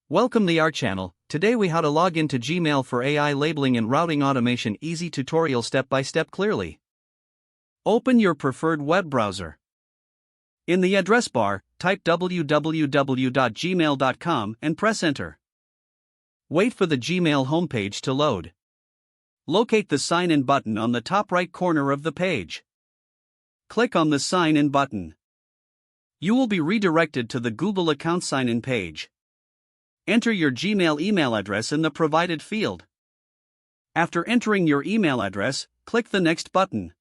Welcome to our channel. Today we how to log into Gmail for AI labeling and routing automation. Easy tutorial step by step clearly. Open your preferred web browser. In the address bar, type www.gmail.com and press enter. Wait for the Gmail homepage to load. Locate the sign in button on the top right corner of the page. Click on the sign in button. You will be redirected to the Google account sign in page. Enter your Gmail email address in the provided field. After entering your email address, click the next button.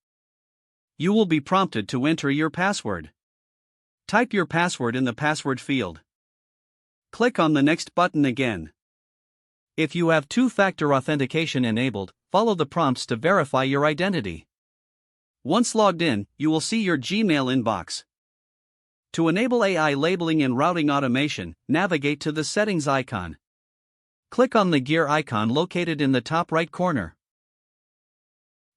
You will be prompted to enter your password. Type your password in the password field. Click on the next button again. If you have two-factor authentication enabled, follow the prompts to verify your identity. Once logged in, you will see your Gmail inbox. To enable AI labeling and routing automation, navigate to the settings icon. Click on the gear icon located in the top right corner.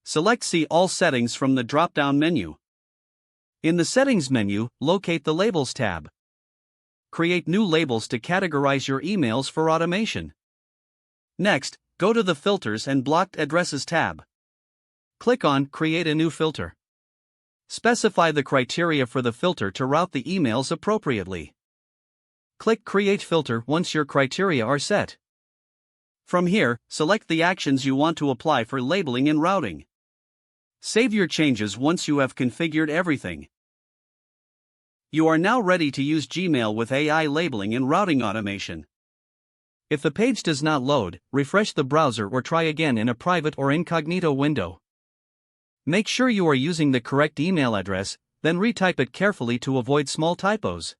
Select See All Settings from the drop-down menu. In the Settings menu, locate the Labels tab. Create new labels to categorize your emails for automation. Next, go to the Filters and Blocked Addresses tab. Click on Create a new filter. Specify the criteria for the filter to route the emails appropriately. Click Create Filter once your criteria are set. From here, select the actions you want to apply for labeling and routing. Save your changes once you have configured everything. You are now ready to use Gmail with AI labeling and routing automation. If the page does not load, refresh the browser or try again in a private or incognito window. Make sure you are using the correct email address, then retype it carefully to avoid small typos.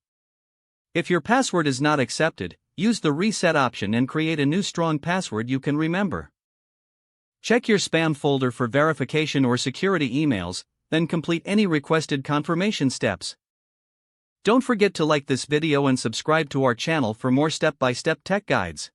If your password is not accepted, use the reset option and create a new strong password you can remember. Check your spam folder for verification or security emails, then complete any requested confirmation steps. Don't forget to like this video and subscribe to our channel for more step-by-step tech guides.